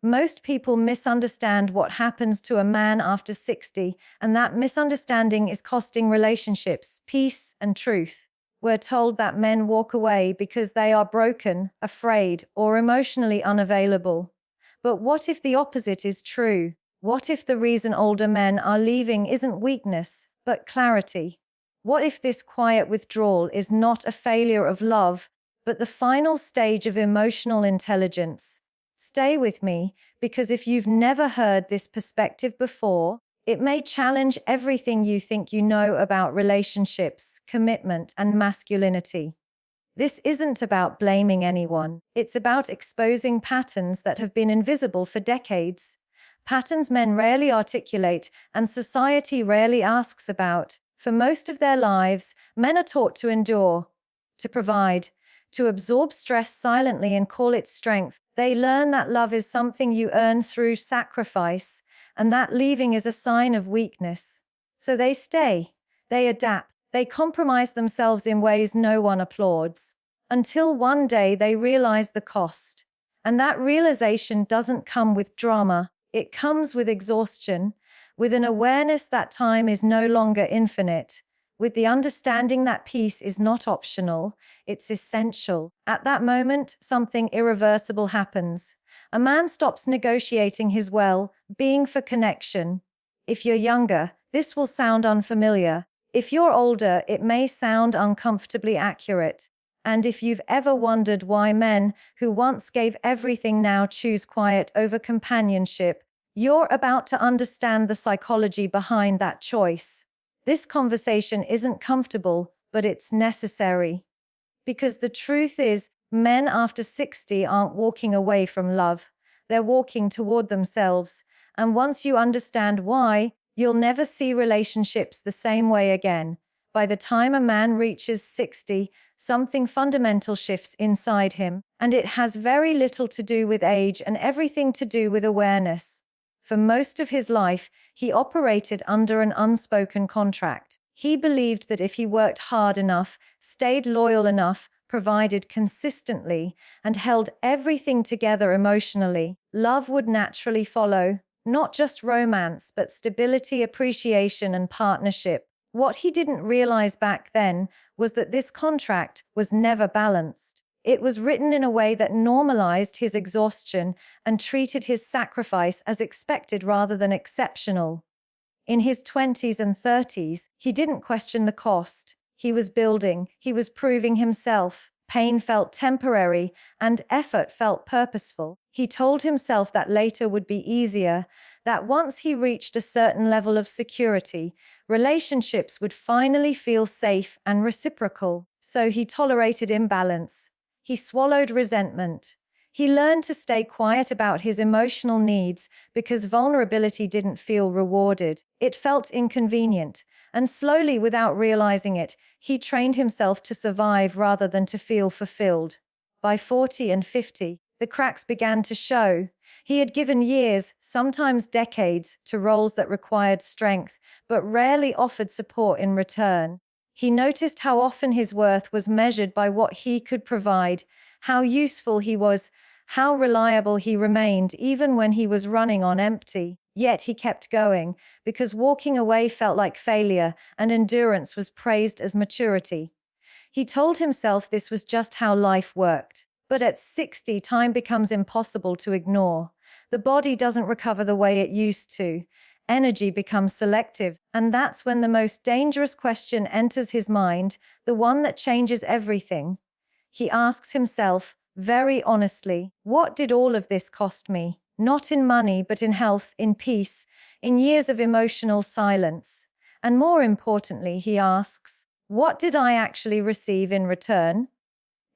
Most people misunderstand what happens to a man after 60, and that misunderstanding is costing relationships, peace, and truth. We're told that men walk away because they are broken, afraid, or emotionally unavailable. But what if the opposite is true? What if the reason older men are leaving isn't weakness, but clarity? What if this quiet withdrawal is not a failure of love, but the final stage of emotional intelligence? Stay with me, because if you've never heard this perspective before, it may challenge everything you think you know about relationships, commitment, and masculinity. This isn't about blaming anyone. It's about exposing patterns that have been invisible for decades. Patterns men rarely articulate and society rarely asks about. For most of their lives, men are taught to endure, to provide, to absorb stress silently and call it strength. They learn that love is something you earn through sacrifice, and that leaving is a sign of weakness. So they stay, they adapt, they compromise themselves in ways no one applauds, until one day they realize the cost. And that realization doesn't come with drama, it comes with exhaustion, with an awareness that time is no longer infinite, with the understanding that peace is not optional, it's essential. At that moment, something irreversible happens. A man stops negotiating his well-being for connection. If you're younger, this will sound unfamiliar. If you're older, it may sound uncomfortably accurate. And if you've ever wondered why men who once gave everything now choose quiet over companionship, you're about to understand the psychology behind that choice. This conversation isn't comfortable, but it's necessary. Because the truth is, men after 60 aren't walking away from love. They're walking toward themselves. And once you understand why, you'll never see relationships the same way again. By the time a man reaches 60, something fundamental shifts inside him, and it has very little to do with age and everything to do with awareness. For most of his life, he operated under an unspoken contract. He believed that if he worked hard enough, stayed loyal enough, provided consistently, and held everything together emotionally, love would naturally follow. Not just romance, but stability, appreciation, and partnership. What he didn't realize back then was that this contract was never balanced. It was written in a way that normalized his exhaustion and treated his sacrifice as expected rather than exceptional. In his 20s and 30s, he didn't question the cost. He was building, he was proving himself. Pain felt temporary, and effort felt purposeful. He told himself that later would be easier, that once he reached a certain level of security, relationships would finally feel safe and reciprocal. So he tolerated imbalance. He swallowed resentment. He learned to stay quiet about his emotional needs because vulnerability didn't feel rewarded. It felt inconvenient, and slowly, without realizing it, he trained himself to survive rather than to feel fulfilled. By 40 and 50, the cracks began to show. He had given years, sometimes decades, to roles that required strength, but rarely offered support in return. He noticed how often his worth was measured by what he could provide, how useful he was, how reliable he remained even when he was running on empty. Yet he kept going, because walking away felt like failure and endurance was praised as maturity. He told himself this was just how life worked. But at 60, time becomes impossible to ignore. The body doesn't recover the way it used to. Energy becomes selective, and that's when the most dangerous question enters his mind, the one that changes everything. He asks himself, very honestly, what did all of this cost me? Not in money, but in health, in peace, in years of emotional silence. And more importantly, he asks, what did I actually receive in return?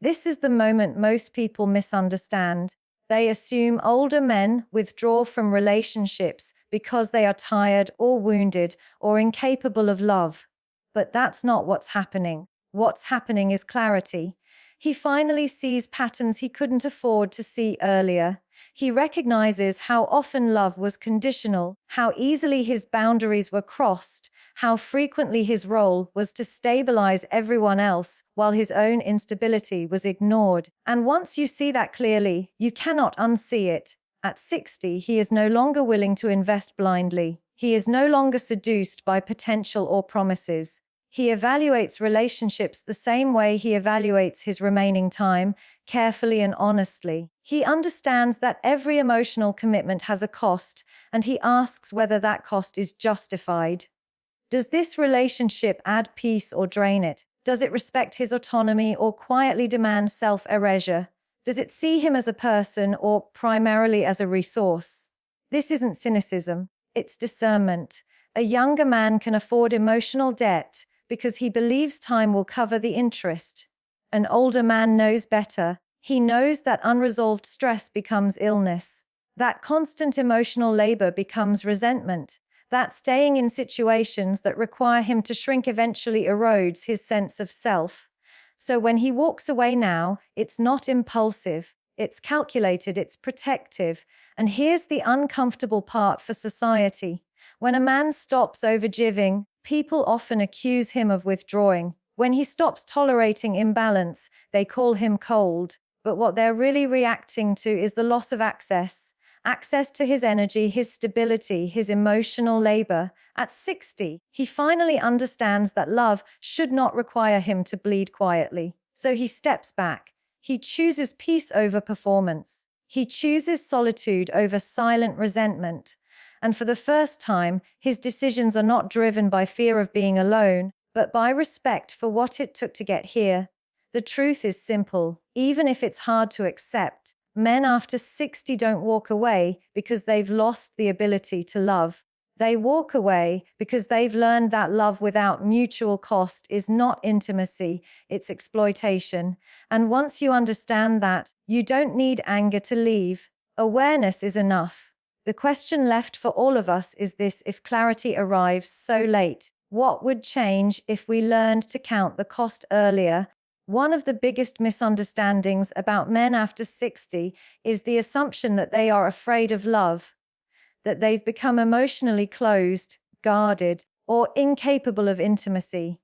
This is the moment most people misunderstand. They assume older men withdraw from relationships because they are tired or wounded or incapable of love. But that's not what's happening. What's happening is clarity. He finally sees patterns he couldn't afford to see earlier. He recognizes how often love was conditional, how easily his boundaries were crossed, how frequently his role was to stabilize everyone else while his own instability was ignored. And once you see that clearly, you cannot unsee it. At 60, he is no longer willing to invest blindly. He is no longer seduced by potential or promises. He evaluates relationships the same way he evaluates his remaining time, carefully and honestly. He understands that every emotional commitment has a cost, and he asks whether that cost is justified. Does this relationship add peace or drain it? Does it respect his autonomy or quietly demand self-erasure? Does it see him as a person or primarily as a resource? This isn't cynicism, it's discernment. A younger man can afford emotional debt because he believes time will cover the interest. An older man knows better. He knows that unresolved stress becomes illness, that constant emotional labor becomes resentment, that staying in situations that require him to shrink eventually erodes his sense of self. So when he walks away now, it's not impulsive, it's calculated, it's protective. And here's the uncomfortable part for society. When a man stops overgiving, people often accuse him of withdrawing. When he stops tolerating imbalance, they call him cold. But what they're really reacting to is the loss of access to his energy, his stability, his emotional labor. At 60, he finally understands that love should not require him to bleed quietly. So he steps back. He chooses peace over performance. He chooses solitude over silent resentment. And for the first time, his decisions are not driven by fear of being alone, but by respect for what it took to get here. The truth is simple, even if it's hard to accept. Men after 60 don't walk away because they've lost the ability to love. They walk away because they've learned that love without mutual cost is not intimacy, it's exploitation. And once you understand that, you don't need anger to leave. Awareness is enough. The question left for all of us is this: if clarity arrives so late, what would change if we learned to count the cost earlier? One of the biggest misunderstandings about men after 60 is the assumption that they are afraid of love, that they've become emotionally closed, guarded, or incapable of intimacy.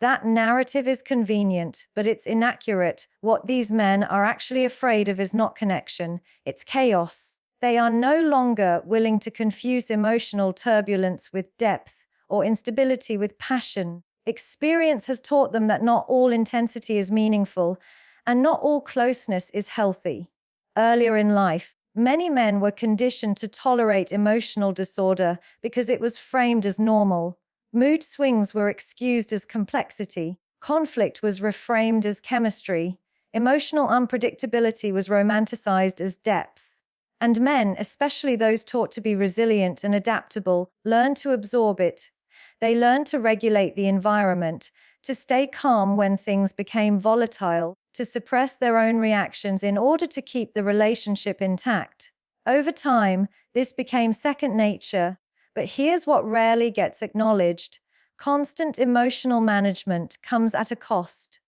That narrative is convenient, but it's inaccurate. What these men are actually afraid of is not connection, it's chaos. They are no longer willing to confuse emotional turbulence with depth or instability with passion. Experience has taught them that not all intensity is meaningful and not all closeness is healthy. Earlier in life, many men were conditioned to tolerate emotional disorder because it was framed as normal. Mood swings were excused as complexity. Conflict was reframed as chemistry. Emotional unpredictability was romanticized as depth. And men, especially those taught to be resilient and adaptable, learned to absorb it. They learned to regulate the environment, to stay calm when things became volatile, to suppress their own reactions in order to keep the relationship intact. Over time, this became second nature, but here's what rarely gets acknowledged. Constant emotional management comes at a cost.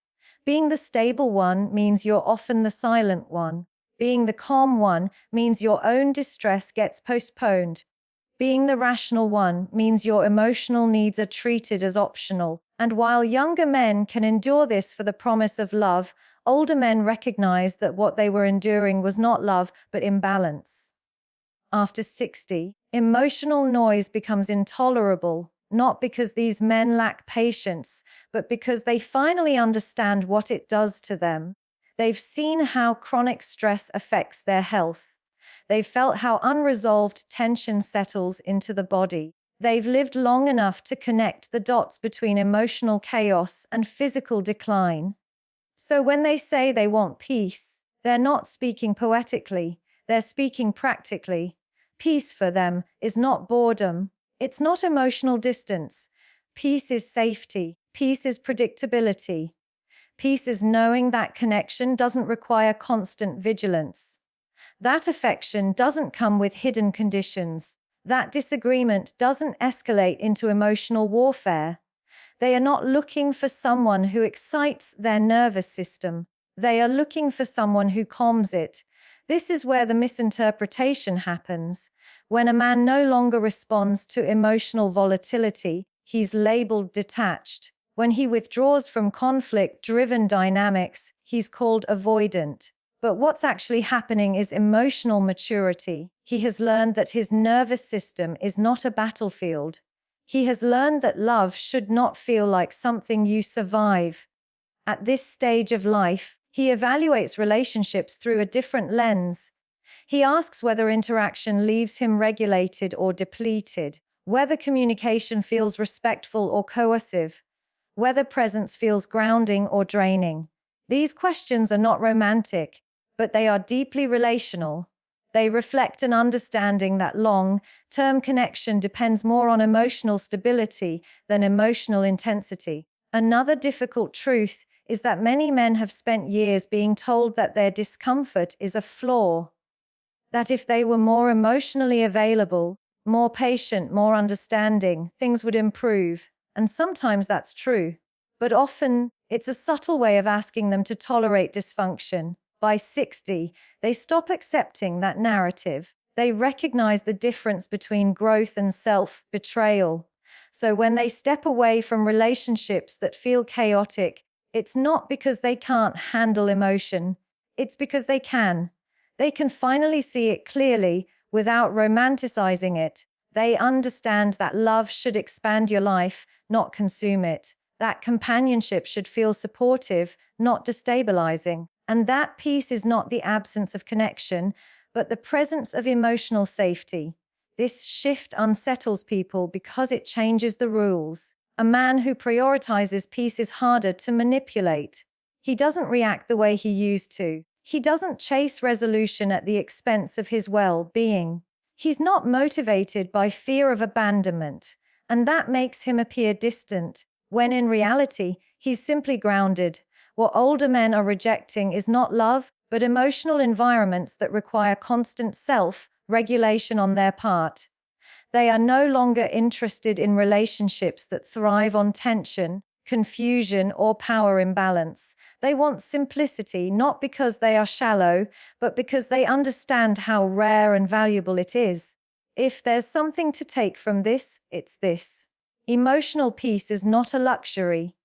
Being the stable one means you're often the silent one. Being the calm one means your own distress gets postponed. Being the rational one means your emotional needs are treated as optional. And while younger men can endure this for the promise of love, older men recognize that what they were enduring was not love, but imbalance. After 60, emotional noise becomes intolerable, not because these men lack patience, but because they finally understand what it does to them. They've seen how chronic stress affects their health. They've felt how unresolved tension settles into the body. They've lived long enough to connect the dots between emotional chaos and physical decline. So when they say they want peace, they're not speaking poetically, they're speaking practically. Peace for them is not boredom. It's not emotional distance. Peace is safety. Peace is predictability. Peace is knowing that connection doesn't require constant vigilance. That affection doesn't come with hidden conditions. That disagreement doesn't escalate into emotional warfare. They are not looking for someone who excites their nervous system. They are looking for someone who calms it. This is where the misinterpretation happens. When a man no longer responds to emotional volatility, he's labeled detached. When he withdraws from conflict-driven dynamics, he's called avoidant. But what's actually happening is emotional maturity. He has learned that his nervous system is not a battlefield. He has learned that love should not feel like something you survive. At this stage of life, he evaluates relationships through a different lens. He asks whether interaction leaves him regulated or depleted, whether communication feels respectful or coercive, whether presence feels grounding or draining. These questions are not romantic, but they are deeply relational. They reflect an understanding that long-term connection depends more on emotional stability than emotional intensity. Another difficult truth is that many men have spent years being told that their discomfort is a flaw, that if they were more emotionally available, more patient, more understanding, things would improve. And sometimes that's true. But often, it's a subtle way of asking them to tolerate dysfunction. By 60, they stop accepting that narrative. They recognize the difference between growth and self-betrayal. So when they step away from relationships that feel chaotic, it's not because they can't handle emotion. It's because they can. They can finally see it clearly without romanticizing it. They understand that love should expand your life, not consume it. That companionship should feel supportive, not destabilizing. And that peace is not the absence of connection, but the presence of emotional safety. This shift unsettles people because it changes the rules. A man who prioritizes peace is harder to manipulate. He doesn't react the way he used to. He doesn't chase resolution at the expense of his well-being. He's not motivated by fear of abandonment, and that makes him appear distant, when in reality, he's simply grounded. What older men are rejecting is not love, but emotional environments that require constant self-regulation on their part. They are no longer interested in relationships that thrive on tension, confusion, or power imbalance. They want simplicity, not because they are shallow, but because they understand how rare and valuable it is. If there's something to take from this, it's this. Emotional peace is not a luxury.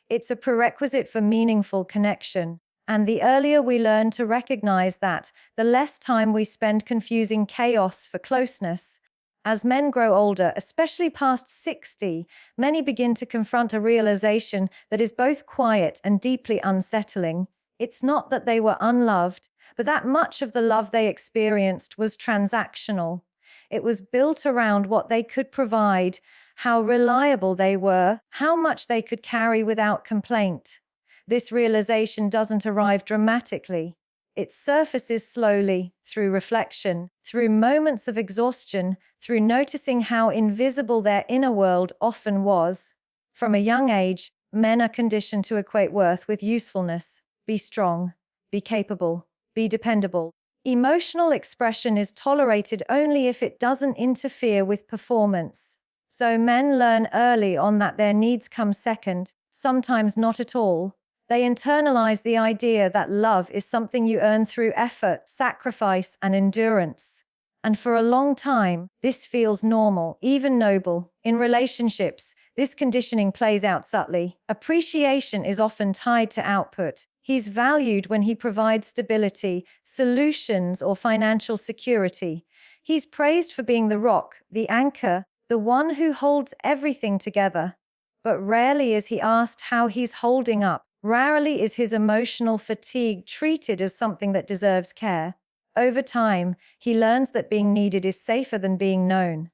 It's a prerequisite for meaningful connection. And the earlier we learn to recognize that, the less time we spend confusing chaos for closeness. As men grow older, especially past 60, many begin to confront a realization that is both quiet and deeply unsettling. It's not that they were unloved, but that much of the love they experienced was transactional. It was built around what they could provide, how reliable they were, how much they could carry without complaint. This realization doesn't arrive dramatically. It surfaces slowly, through reflection, through moments of exhaustion, through noticing how invisible their inner world often was. From a young age, men are conditioned to equate worth with usefulness. Be strong, be capable, be dependable. Emotional expression is tolerated only if it doesn't interfere with performance. So men learn early on that their needs come second, sometimes not at all. They internalize the idea that love is something you earn through effort, sacrifice, and endurance. And for a long time, this feels normal, even noble. In relationships, this conditioning plays out subtly. Appreciation is often tied to output. He's valued when he provides stability, solutions, or financial security. He's praised for being the rock, the anchor, the one who holds everything together. But rarely is he asked how he's holding up. Rarely is his emotional fatigue treated as something that deserves care. Over time, he learns that being needed is safer than being known.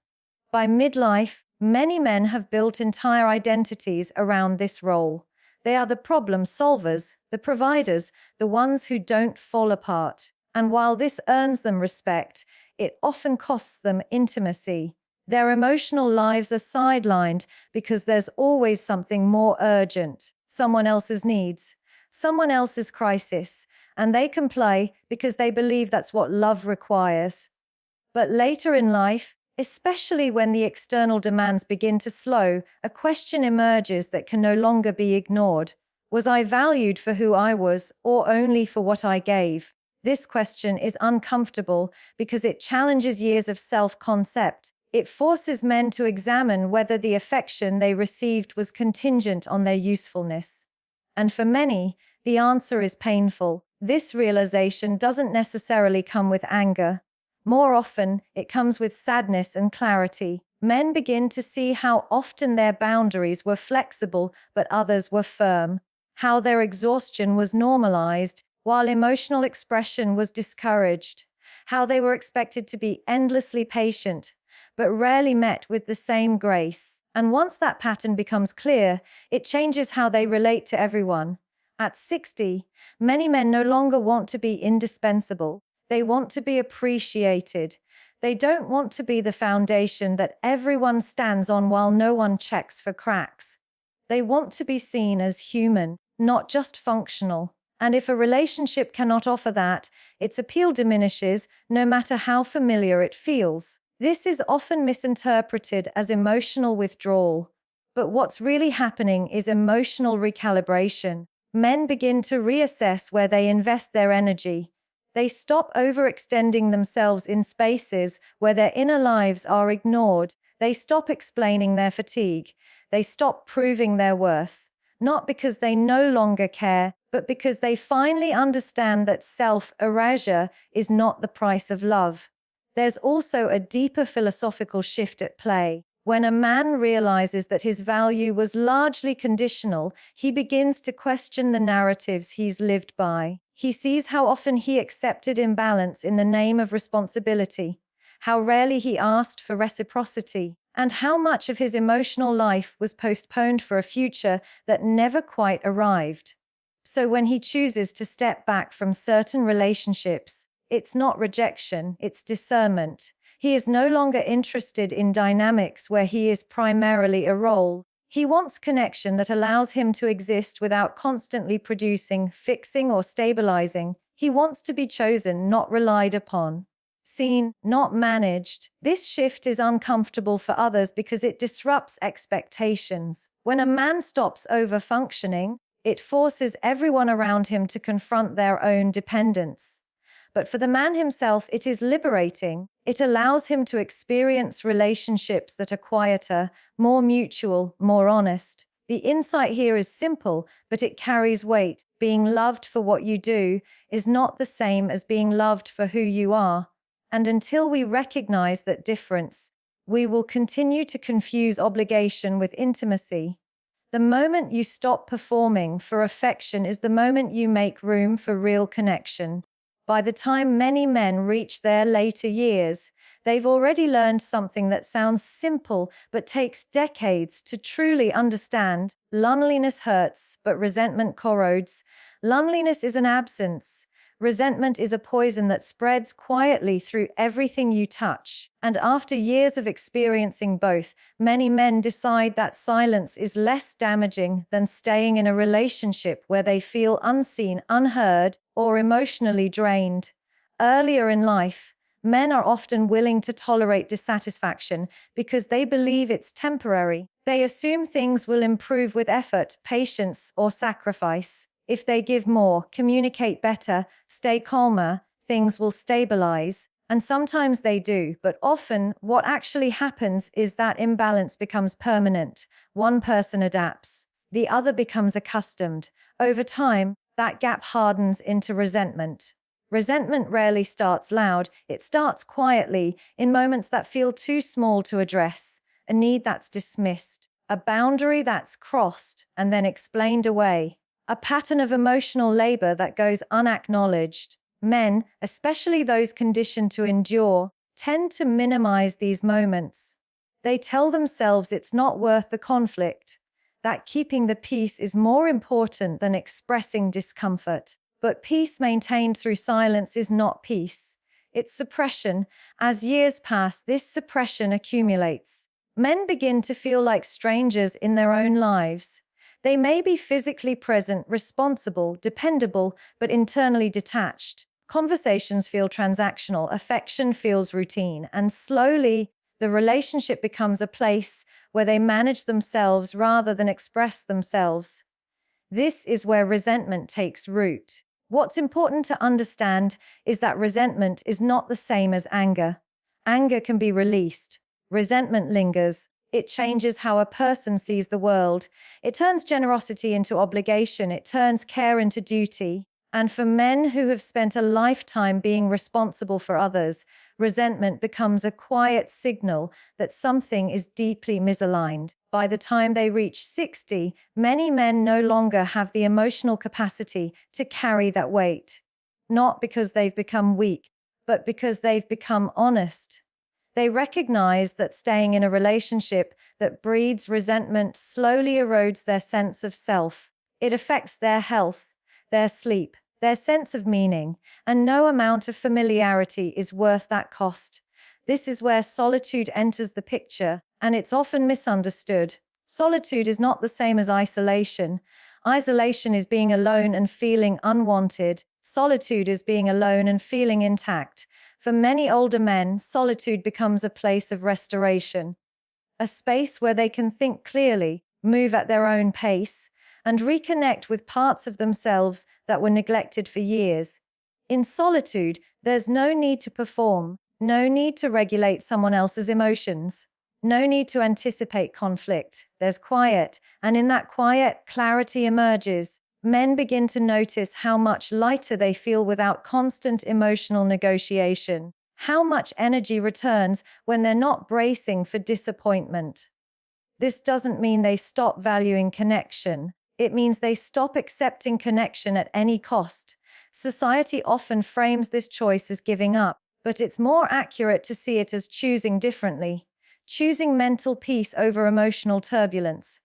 By midlife, many men have built entire identities around this role. They are the problem solvers, the providers, the ones who don't fall apart. And while this earns them respect, it often costs them intimacy. Their emotional lives are sidelined because there's always something more urgent. Someone else's needs, someone else's crisis, and they comply because they believe that's what love requires. But later in life, especially when the external demands begin to slow, a question emerges that can no longer be ignored. Was I valued for who I was, or only for what I gave? This question is uncomfortable because it challenges years of self-concept. It forces men to examine whether the affection they received was contingent on their usefulness. And for many, the answer is painful. This realization doesn't necessarily come with anger. More often, it comes with sadness and clarity. Men begin to see how often their boundaries were flexible, but others were firm. How their exhaustion was normalized, while emotional expression was discouraged. How they were expected to be endlessly patient, but rarely met with the same grace. And once that pattern becomes clear, it changes how they relate to everyone. At 60, many men no longer want to be indispensable. They want to be appreciated. They don't want to be the foundation that everyone stands on while no one checks for cracks. They want to be seen as human, not just functional. And if a relationship cannot offer that, its appeal diminishes, no matter how familiar it feels. This is often misinterpreted as emotional withdrawal. But what's really happening is emotional recalibration. Men begin to reassess where they invest their energy. They stop overextending themselves in spaces where their inner lives are ignored. They stop explaining their fatigue. They stop proving their worth. Not because they no longer care, but because they finally understand that self-erasure is not the price of love. There's also a deeper philosophical shift at play. When a man realizes that his value was largely conditional, he begins to question the narratives he's lived by. He sees how often he accepted imbalance in the name of responsibility, how rarely he asked for reciprocity, and how much of his emotional life was postponed for a future that never quite arrived. So when he chooses to step back from certain relationships, it's not rejection, it's discernment. He is no longer interested in dynamics where he is primarily a role. He wants connection that allows him to exist without constantly producing, fixing, or stabilizing. He wants to be chosen, not relied upon. Seen, not managed. This shift is uncomfortable for others because it disrupts expectations. When a man stops over-functioning, it forces everyone around him to confront their own dependence. But for the man himself, it is liberating. It allows him to experience relationships that are quieter, more mutual, more honest. The insight here is simple, but it carries weight. Being loved for what you do is not the same as being loved for who you are. And until we recognize that difference, we will continue to confuse obligation with intimacy. The moment you stop performing for affection is the moment you make room for real connection. By the time many men reach their later years, they've already learned something that sounds simple but takes decades to truly understand. Loneliness hurts, but resentment corrodes. Loneliness is an absence. Resentment is a poison that spreads quietly through everything you touch. And after years of experiencing both, many men decide that silence is less damaging than staying in a relationship where they feel unseen, unheard, or emotionally drained. Earlier in life, men are often willing to tolerate dissatisfaction because they believe it's temporary. They assume things will improve with effort, patience, or sacrifice. If they give more, communicate better, stay calmer, things will stabilize. And sometimes they do, but often what actually happens is that imbalance becomes permanent. One person adapts, the other becomes accustomed. Over time, that gap hardens into resentment. Resentment rarely starts loud, it starts quietly, in moments that feel too small to address. A need that's dismissed, a boundary that's crossed and then explained away. A pattern of emotional labor that goes unacknowledged. Men, especially those conditioned to endure, tend to minimize these moments. They tell themselves it's not worth the conflict, that keeping the peace is more important than expressing discomfort. But peace maintained through silence is not peace. It's suppression. As years pass, this suppression accumulates. Men begin to feel like strangers in their own lives. They may be physically present, responsible, dependable, but internally detached. Conversations feel transactional, affection feels routine, and slowly, the relationship becomes a place where they manage themselves rather than express themselves. This is where resentment takes root. What's important to understand is that resentment is not the same as anger. Anger can be released. Resentment lingers. It changes how a person sees the world. It turns generosity into obligation. It turns care into duty. And for men who have spent a lifetime being responsible for others, resentment becomes a quiet signal that something is deeply misaligned. By the time they reach 60, many men no longer have the emotional capacity to carry that weight. Not because they've become weak, but because they've become honest. They recognize that staying in a relationship that breeds resentment slowly erodes their sense of self. It affects their health, their sleep, their sense of meaning, and no amount of familiarity is worth that cost. This is where solitude enters the picture, and it's often misunderstood. Solitude is not the same as isolation. Isolation is being alone and feeling unwanted. Solitude is being alone and feeling intact. For many older men, solitude becomes a place of restoration, a space where they can think clearly, move at their own pace, and reconnect with parts of themselves that were neglected for years. In solitude, there's no need to perform, no need to regulate someone else's emotions, no need to anticipate conflict. There's quiet, and in that quiet, clarity emerges. Men begin to notice how much lighter they feel without constant emotional negotiation, how much energy returns when they're not bracing for disappointment. This doesn't mean they stop valuing connection. It means they stop accepting connection at any cost. Society often frames this choice as giving up, but it's more accurate to see it as choosing differently. Choosing mental peace over emotional turbulence.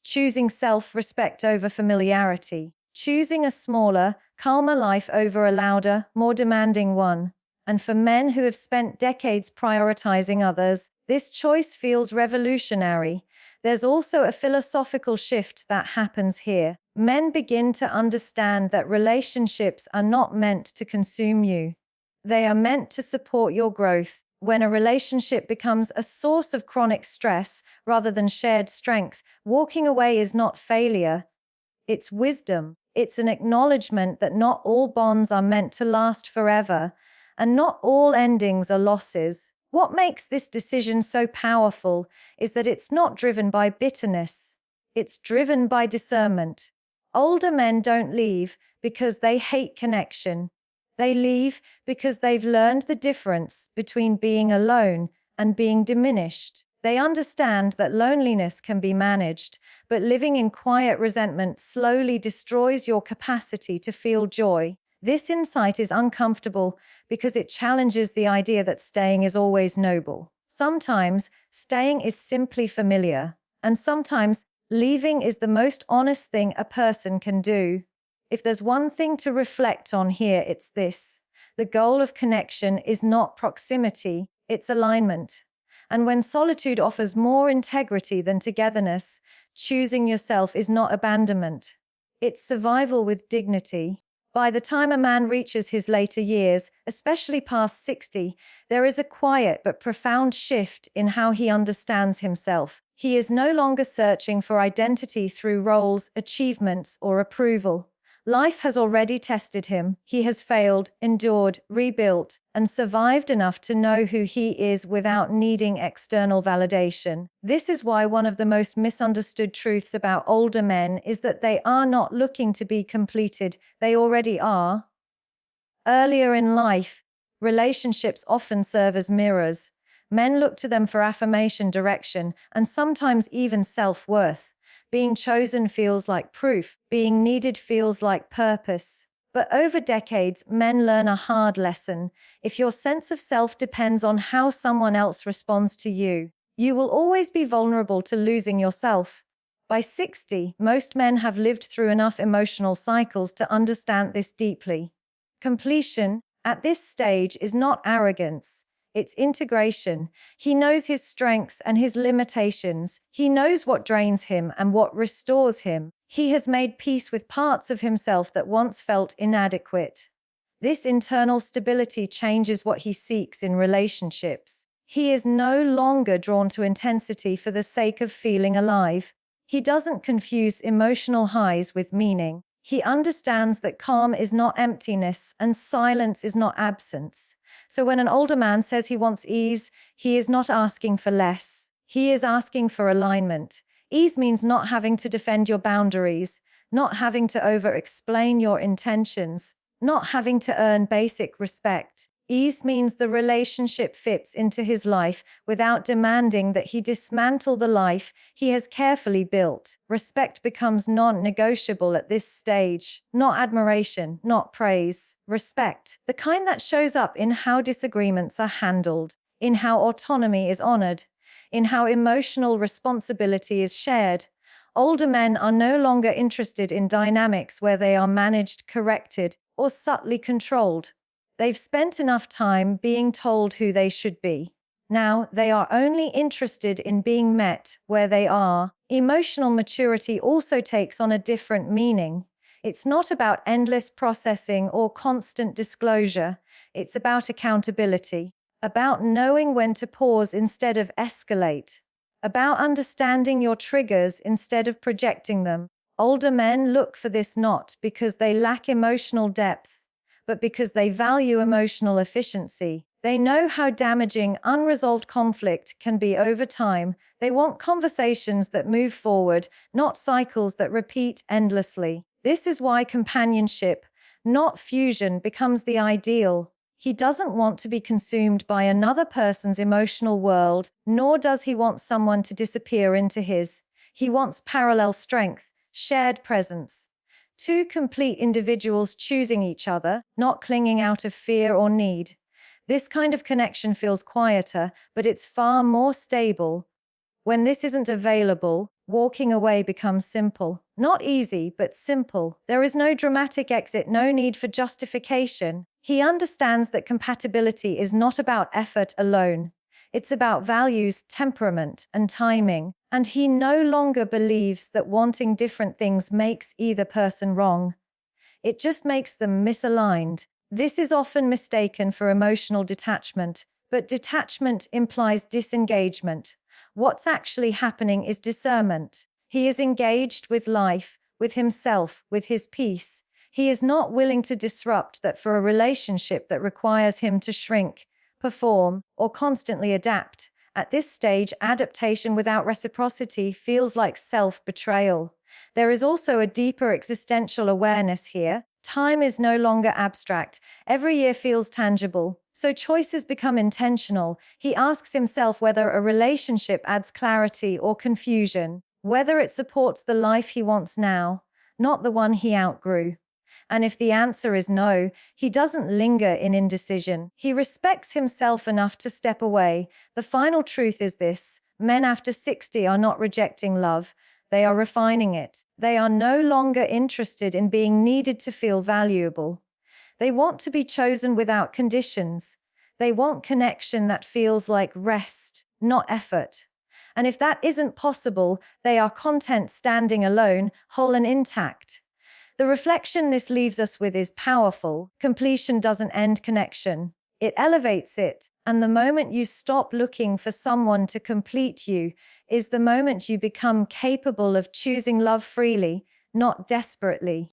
Choosing self-respect over familiarity. Choosing a smaller, calmer life over a louder, more demanding one. And for men who have spent decades prioritizing others, this choice feels revolutionary. There's also a philosophical shift that happens here. Men begin to understand that relationships are not meant to consume you. They are meant to support your growth. When a relationship becomes a source of chronic stress rather than shared strength, walking away is not failure. It's wisdom. It's an acknowledgement that not all bonds are meant to last forever, and not all endings are losses. What makes this decision so powerful is that it's not driven by bitterness. It's driven by discernment. Older men don't leave because they hate connection. They leave because they've learned the difference between being alone and being diminished. They understand that loneliness can be managed, but living in quiet resentment slowly destroys your capacity to feel joy. This insight is uncomfortable because it challenges the idea that staying is always noble. Sometimes staying is simply familiar, and sometimes leaving is the most honest thing a person can do. If there's one thing to reflect on here, it's this. The goal of connection is not proximity, it's alignment. And when solitude offers more integrity than togetherness, choosing yourself is not abandonment. It's survival with dignity. By the time a man reaches his later years, especially past 60, there is a quiet but profound shift in how he understands himself. He is no longer searching for identity through roles, achievements, or approval. Life has already tested him. He has failed, endured, rebuilt, and survived enough to know who he is without needing external validation. This is why one of the most misunderstood truths about older men is that they are not looking to be completed. They already are. Earlier in life, relationships often serve as mirrors. Men look to them for affirmation, direction, and sometimes even self-worth. Being chosen feels like proof. Being needed feels like purpose. But over decades, men learn a hard lesson. If your sense of self depends on how someone else responds to you, you will always be vulnerable to losing yourself. By 60, most men have lived through enough emotional cycles to understand this deeply. Completion, at this stage, is not arrogance. It's integration. He knows his strengths and his limitations. He knows what drains him and what restores him. He has made peace with parts of himself that once felt inadequate. This internal stability changes what he seeks in relationships. He is no longer drawn to intensity for the sake of feeling alive. He doesn't confuse emotional highs with meaning. He understands that calm is not emptiness and silence is not absence. So when an older man says he wants ease, he is not asking for less. He is asking for alignment. Ease means not having to defend your boundaries, not having to over-explain your intentions, not having to earn basic respect. Ease means the relationship fits into his life without demanding that he dismantle the life he has carefully built. Respect becomes non-negotiable at this stage. Not admiration, not praise. Respect, the kind that shows up in how disagreements are handled, in how autonomy is honored, in how emotional responsibility is shared. Older men are no longer interested in dynamics where they are managed, corrected, or subtly controlled. They've spent enough time being told who they should be. Now they are only interested in being met where they are. Emotional maturity also takes on a different meaning. It's not about endless processing or constant disclosure. It's about accountability, about knowing when to pause instead of escalate, about understanding your triggers instead of projecting them. Older men look for this not because they lack emotional depth, but because they value emotional efficiency. They know how damaging unresolved conflict can be over time. They want conversations that move forward, not cycles that repeat endlessly. This is why companionship, not fusion, becomes the ideal. He doesn't want to be consumed by another person's emotional world, nor does he want someone to disappear into his. He wants parallel strength, shared presence. Two complete individuals choosing each other, not clinging out of fear or need. This kind of connection feels quieter, but it's far more stable. When this isn't available, walking away becomes simple. Not easy, but simple. There is no dramatic exit, no need for justification. He understands that compatibility is not about effort alone. It's about values, temperament, and timing, and he no longer believes that wanting different things makes either person wrong. It just makes them misaligned. This is often mistaken for emotional detachment, but detachment implies disengagement. What's actually happening is discernment. He is engaged with life, with himself, with his peace. He is not willing to disrupt that for a relationship that requires him to shrink, perform, or constantly adapt. At this stage, adaptation without reciprocity feels like self-betrayal. There is also a deeper existential awareness here. Time is no longer abstract. Every year feels tangible. So choices become intentional. He asks himself whether a relationship adds clarity or confusion, whether it supports the life he wants now, not the one he outgrew. And if the answer is no, he doesn't linger in indecision. He respects himself enough to step away. The final truth is this: men after 60 are not rejecting love. They are refining it. They are no longer interested in being needed to feel valuable. They want to be chosen without conditions. They want connection that feels like rest, not effort. And if that isn't possible, they are content standing alone, whole and intact. The reflection this leaves us with is powerful. Completion doesn't end connection. It elevates it. And the moment you stop looking for someone to complete you is the moment you become capable of choosing love freely, not desperately.